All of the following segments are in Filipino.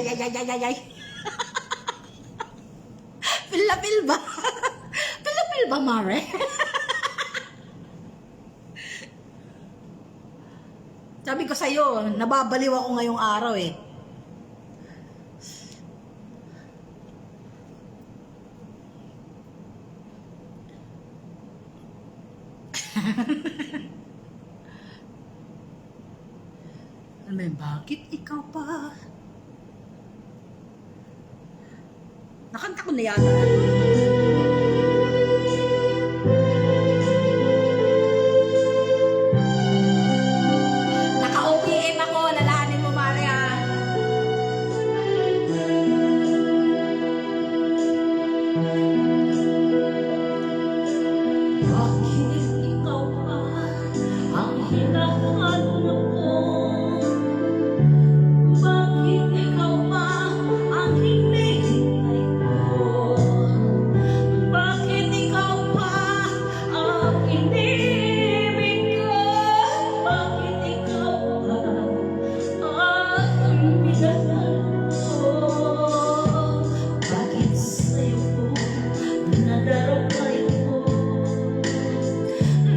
ay. Pilapil ba? Pilapil ba, Mare? Sabi ko sa'yo, nababaliw ako ngayong araw eh. Ano yun, bakit ikaw pa? Nakanta ko na yata. Naka-OPM ako, lalahanin mo, Maria. Bakit ikaw pa ang hinahanap ko? Bakit ikaw pa ang hinihintay ko? Bakit ikaw pa ang inibig ko? Bakit ikaw pa ang minahal ko? Bakit sa'yo ko nadarapay ko?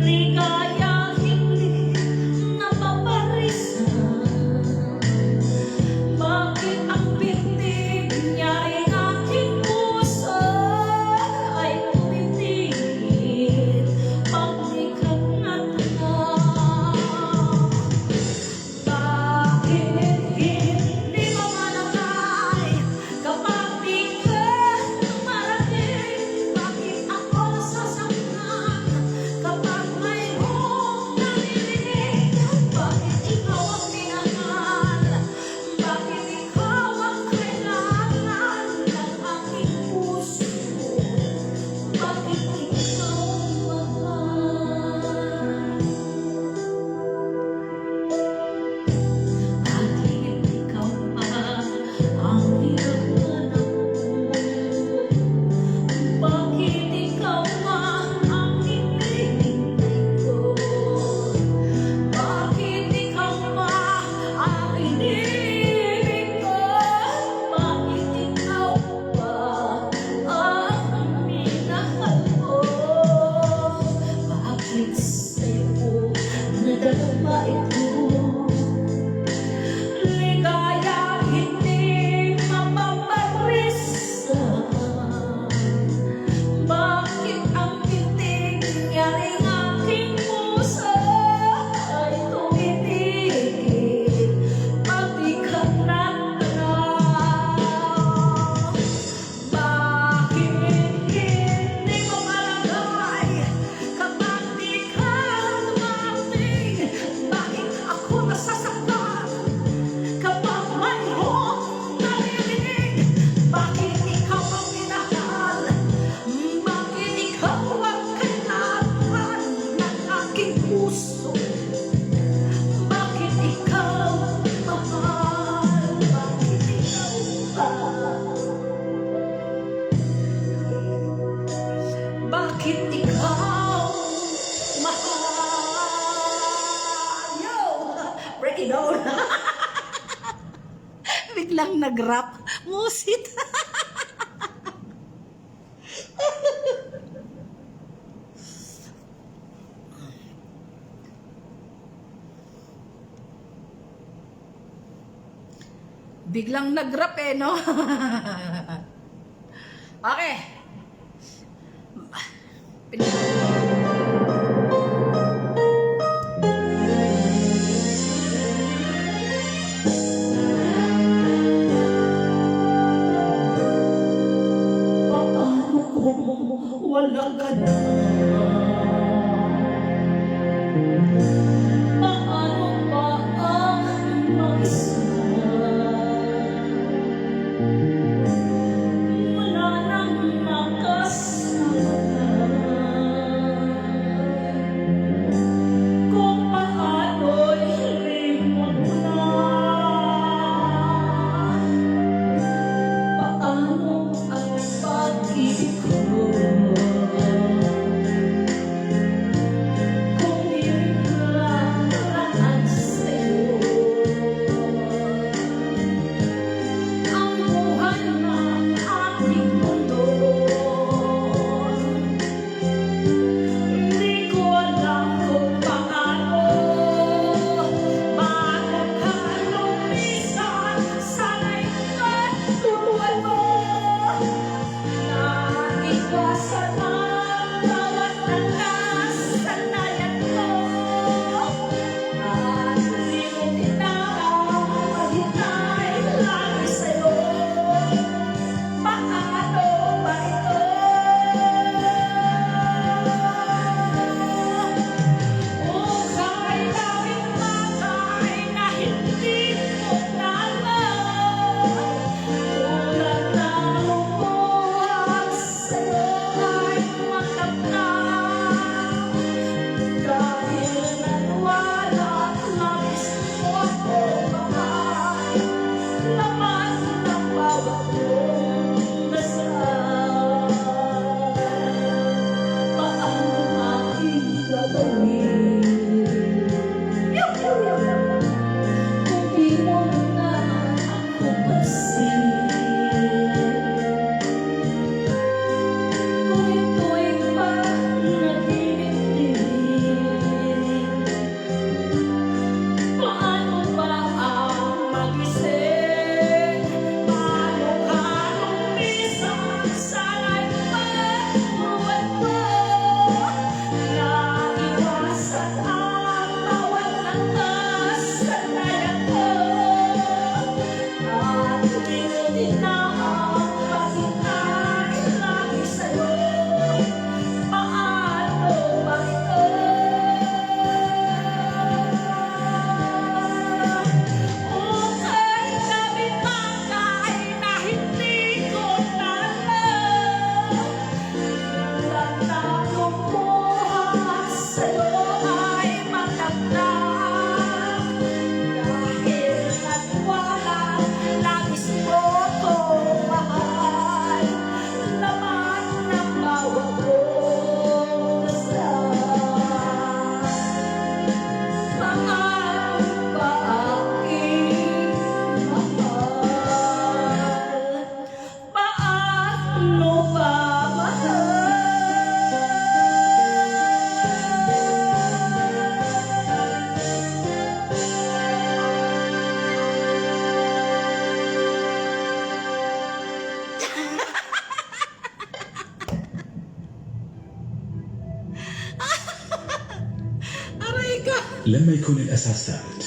Ligaya hindi napaparisan. Bakit ang pintig niya ay aking puso ay tumitigil pag di ka natanggap? Bakit hindi mo malagay kapag di ka dumarating? Bakit ako nasasaktan kapag mayroong naririnig? Bakit ikaw ang minahal? Bakit ikaw ang kailangan ng aking puso? Bakit ikaw mahal? Bakit ikaw pa ang hinahanap ko? Bakit ikaw pa ang hinihintay ko? Bakit ikaw pa ang inibig ko? Bakit ikaw pa ang minahal ko? Bakit sa'yo ko nadadama ito? Ligaya hindi mapaparisan. Bakit ang pitig niya ring aking puso ay tumitigil pag di ka natanggap? Bakit hindi mo malagay kapag di ka dumating? Bakit ako nasasaktan kapag mayroong naririnig? Bakit ikaw ang minahal? Bakit ikaw ang kailangan ng aking puso? Bakit ikaw mahal? Bakit ikaw pa? Bakit ikaw mahal? Yo! Break it down! Biglang nag-rap. Musit. Biglang nag-rap eh, no? Okay. Paano kung wala ka na? Paano ba ang mag-isa? Wala nang makasama. Kung paano'y limot mo na. Paano ang pag-ibig ko? لما يكون الأساس ثابت.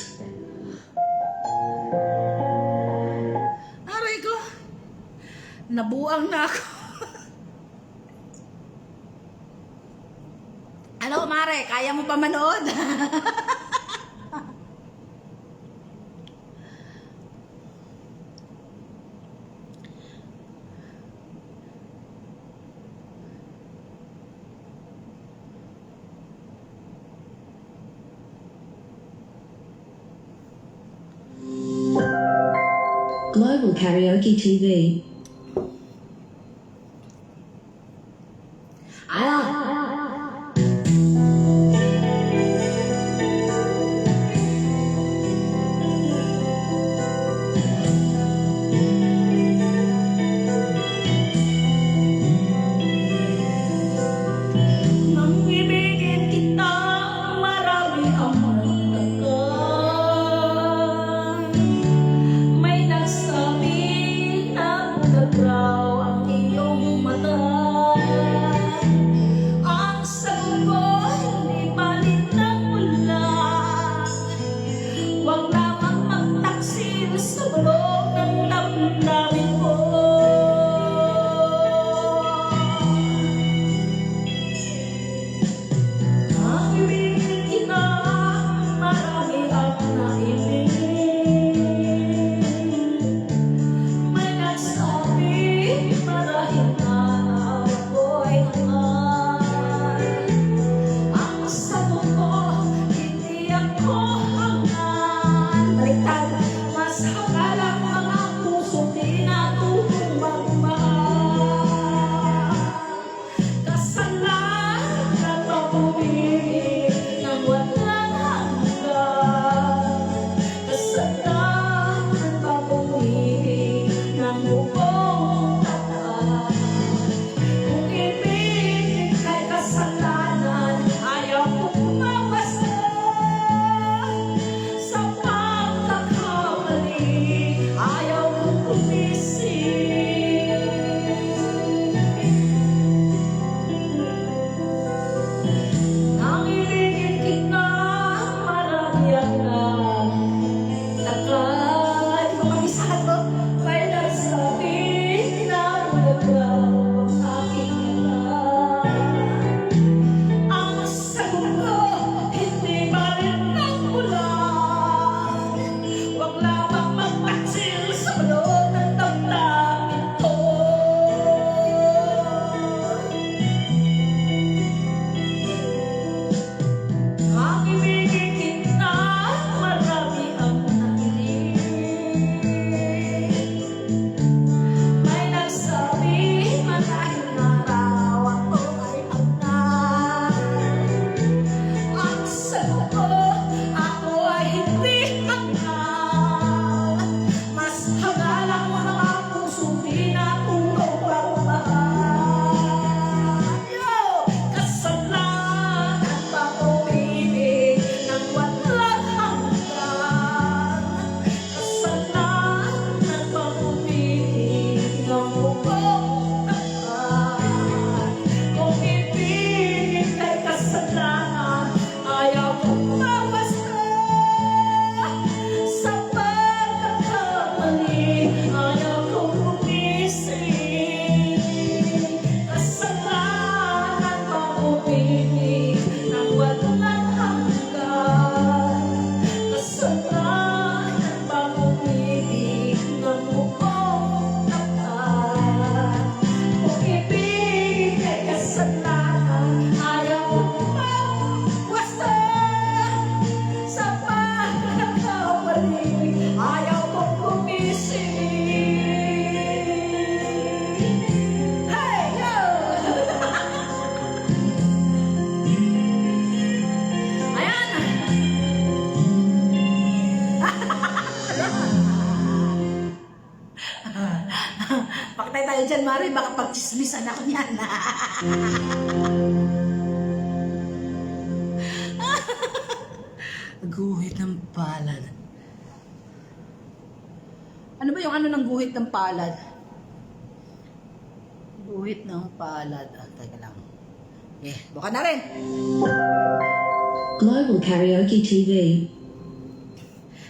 Aray ko. Nabuang na ako. Ano, Mare? Kaya mo pa manood? Global Karaoke TV. Nang ibigin kita, marami ang magtagal. May nagsabi na naglaw ang iyong mata. Ang sagot ko, hindi palit ng ulan. Huwag lamang magtaksil sa bulong ng damdamin ko. Ang ibigin kita, marami ang naibig. May nagsabi, marahil na ako'y hangal. Ang sagot ko, hindi ako hangal. Baliktad, mas hangal ang mga pusong di natutong magmahal. Kasalanan na pag-ibig ng walang hanggan. Kasalanan na pag-ibig ng buong tapat. Kung ibig ay kasalanan, ayaw kong mawasa. Sa pagkakamali, ayaw kong gumising. Nang ibigin kita, marami ang nagtagal. Di ba mag-isa ka to? May nagsabi na naglaw ang aking mata. Ang sagot ko, hindi balik ng ulan. Huwag lamang magtaksil sa bulong ng damdamin ko. Ang ibigin kita, marami ang nakinig. May nagsabi, marahil na raw ako ay hangal. Ang sagot ko, ako ay hindi hangal. Mas hangal ang mga pusong di natutong magmahal. Kasalanan pag-ibig ng walang hanggan. Kasalanan pag-ibig ng buong tapat. Kung ibig ay kasalanan, ayaw kong mawasa. Sa pagkakamali, ayaw kong gumising. Kasalanan pag-ibig ng walang hanggan. Kasalanan pag-ibig ng buong tapat. Kung ibig ay kasalanan, ayaw kong mawasa. Sa pagkakamali, ayaw kong gumising. Hey, yo! Ayan! Paktay tayo dyan, Mari. Baka pagchismisan ako niyan. Guhit ng palad. Ano ba yung ano ng guhit ng palad? Guhit ng palad. Ah, teka lang. Okay, buka na rin. Global Karaoke TV.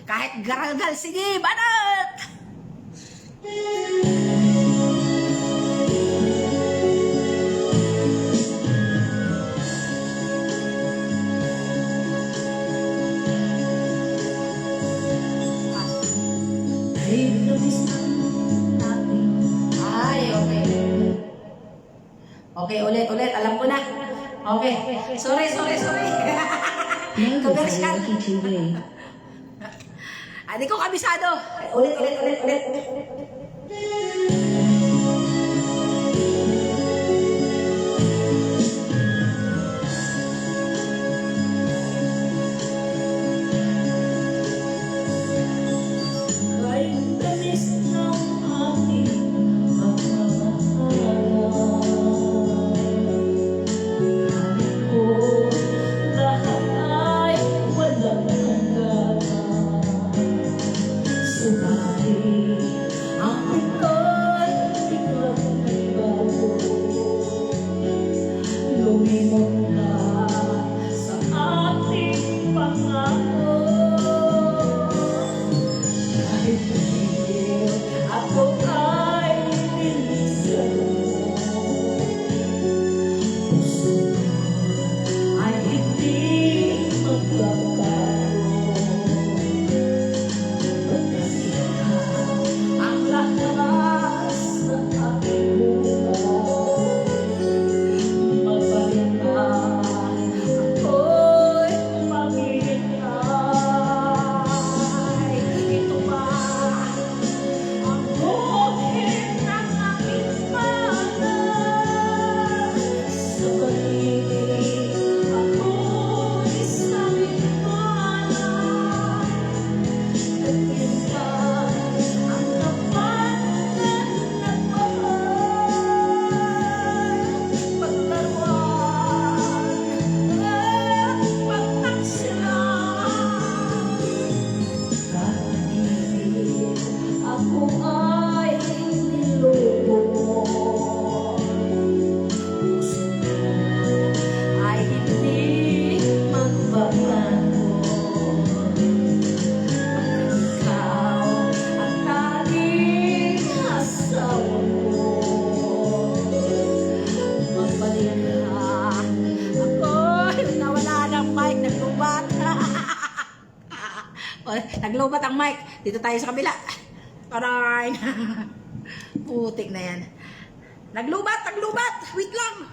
Kahit garagal, sige, banat! Ay, okay. Okay, ulit. Alam ko na. Okay. Sorry. Global Congrats, Karaoke TV. Hindi ko kabisado. Ulit. Ay, tamis ng ating pagmamahal ko, lahat ay walang hanggan. Subalit, ang ito'y biglang nagbago. Lumimot na sa ating pangako. Kahit hindi ako ay nilisan mo, puso ko ay hindi magbabago. Pagkat ikaw ang lakas ng aking buhay, magbalik ka, ako'y maghihintay. Ito ba ang buhay ng aking pangarap? Sa pag-ibig ako'y sanlibutan. Ganyan ba ang tapat na nagmamahal? Paglaruan at pagtaksilan. Kahit ako ay niloko, puso ko ay hindi magbabago. Pagkat ikaw ang tanging asawa ko, magbalik ka. Ako'y nawala ng mic, naglubat. Naglubat ang mic. Dito tayo sa kabila. Aray. Putik na yan. Naglubat. Wait lang.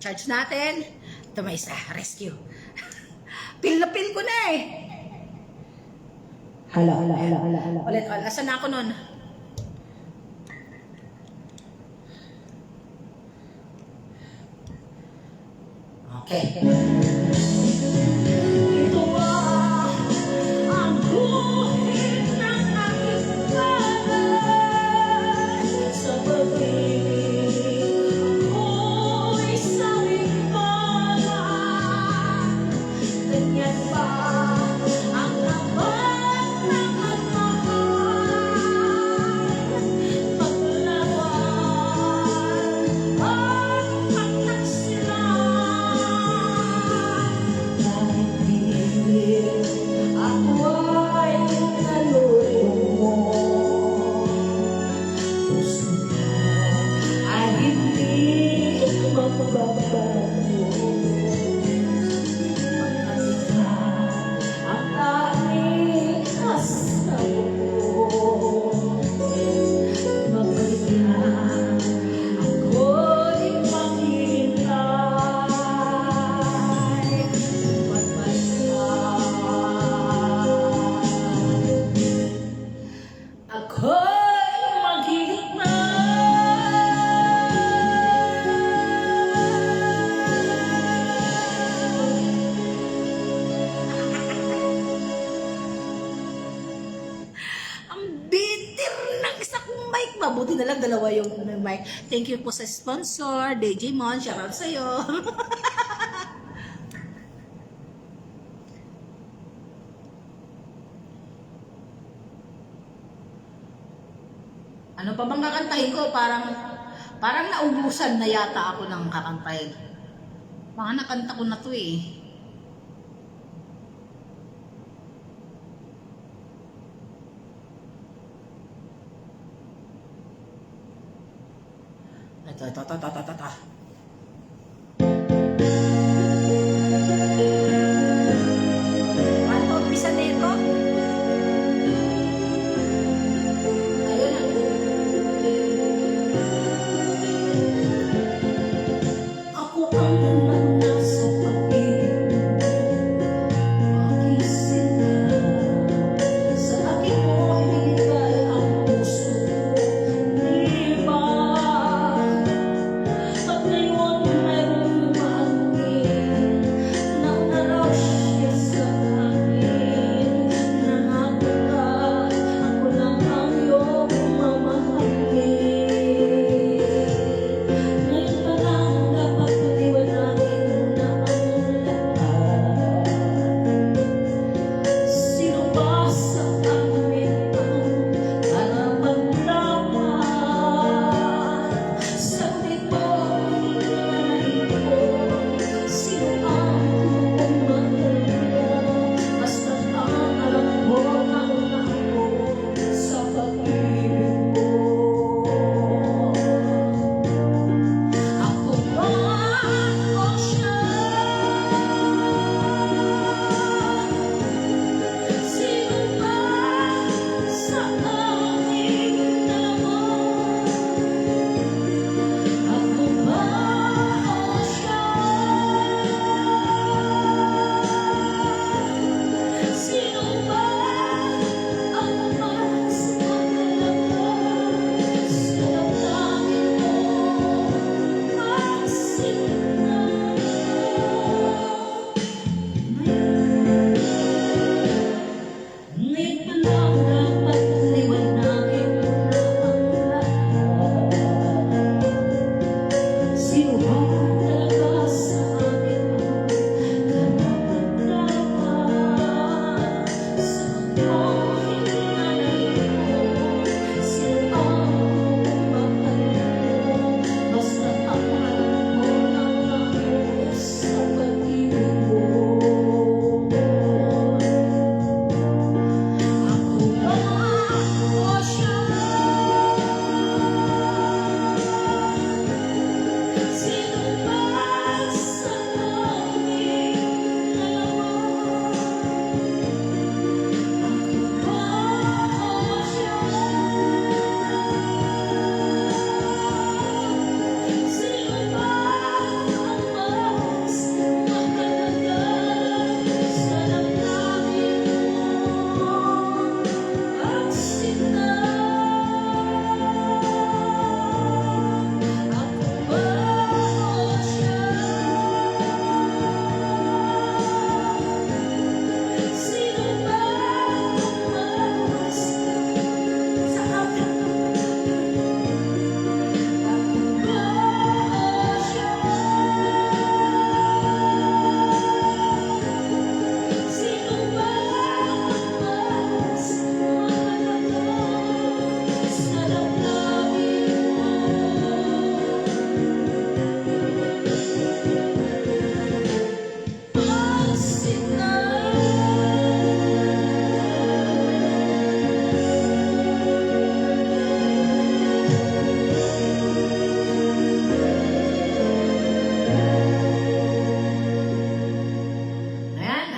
Charge natin. Ito may isa. Rescue. Pil na pil ko na eh. Hala. Ulit. Asan na ako nun? Okay. Ito ba ang guhit ng aking pangarap? Sa pag-ibig ako'y sanlibutan. Ganyan ba ang tapat na pagmamahal? Paglaruan at pagtaksilan. Kahit hindi ako ay naluloko, puso ko ay hindi magbabago. Pagkat ikaw ang tanging asawa ko, magbalik ka, ako'y maghihintay. Magbalik ka, ako'y maghihintay. Ang bitter ng isa kong mic. Mabuti na lang dalawa yung mic. Thank you po sa sponsor, DJ Mon. Shoutout sa'yo. Ano pa bang kakantahin ko? Parang naubusan na yata ako ng kakantahin. Baka nakanta ko na to eh. Ito. Paano pa umpisa nito? Ayun na. Ako ang nasa pag-ibig, aking sinta. Sa akin mo ibigay ang puso, di ba? At ngayon mayroong maangkin, naunaraw siya sa akin. Nangako ka, ako lang ang iyong mamahalin. Ngayon pa lang dapat paliwanagin na ang lahat. Sino ba sa amin ang karapat-dapat? Sagot mo, hinanayin ko, sino ang mahal mo? Basta't ang alam mo na una ako sa pag-ibig mo. Ako ba o siya? Sino ba sa aming dalawa? Ako ba o siya? Sino ba ang mas mahalaga sa damdamin mo? Magsinta. Ngayon pa lang dapat liwanagin na ang lahat. Sino ba talaga sa amin ang karapat-dapat? Sagot mo, hinanayin ko, sino ang mahal mo? Basta't ang alam mo lang ako sa pag-ibig mo. Ako ba o siya? Sino ba sa aming dalawa? Ako ba o siya? Sino ba ang mas mahalaga sa damdamin mo? Magsinta. Ako ba o siya? Sino ba ang mas sa akin? Ako ba o siya? Sino ba ang mas mahalaga sa damdamin mo? Magsinta. Ayan.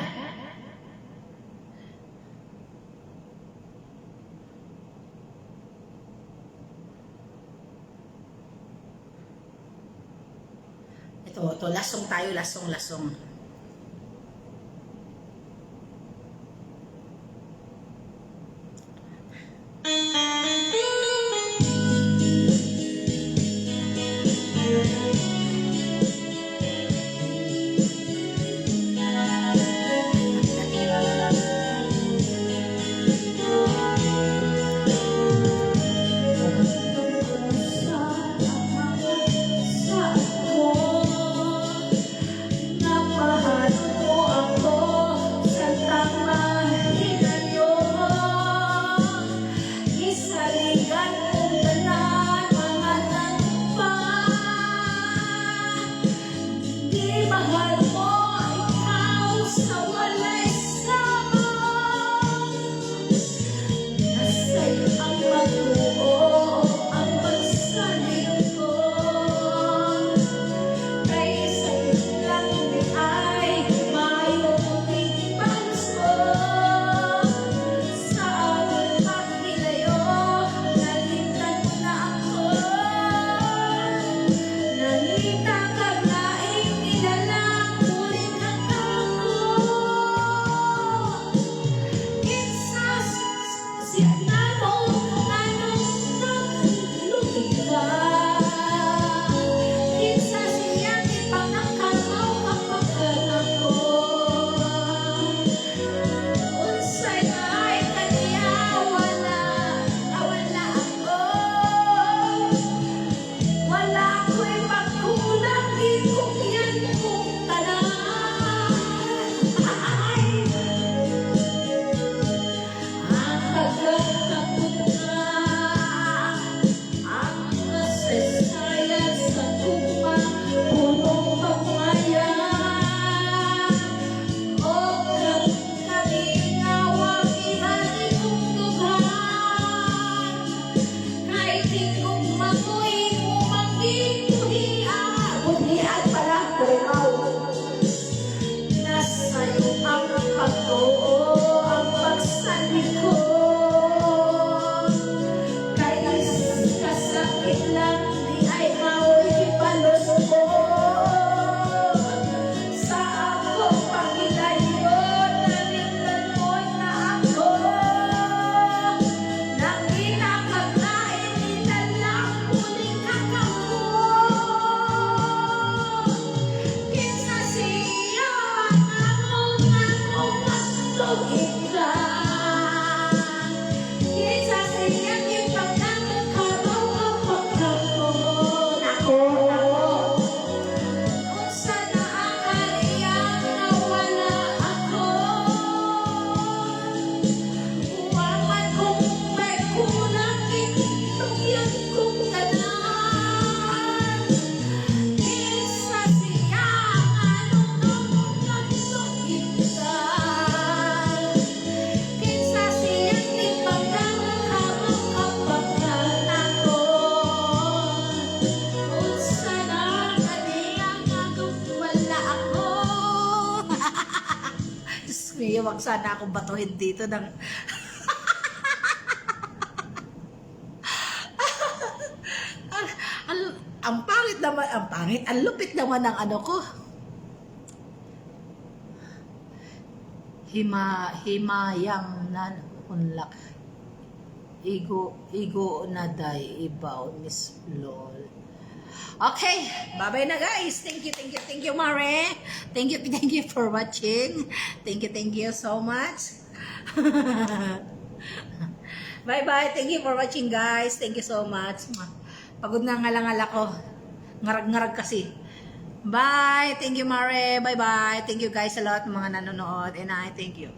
Ito, lasong tayo, lasong. Isaligan kong Hindi wag sana akong batuhin dito ng... ang pangit naman, ang lupit naman ng ano ko. Himayang nan unlak. Igo na day ibaw Miss Lol. Okay, bye-bye na guys. Thank you, Mare. Thank you for watching. Thank you so much. Bye-bye. Thank you for watching, guys. Thank you so much. Pagod na ngalangal ako. Ngarag-ngarag kasi. Bye. Thank you, Mare. Bye-bye. Thank you guys a lot mga nanonood. And I thank you.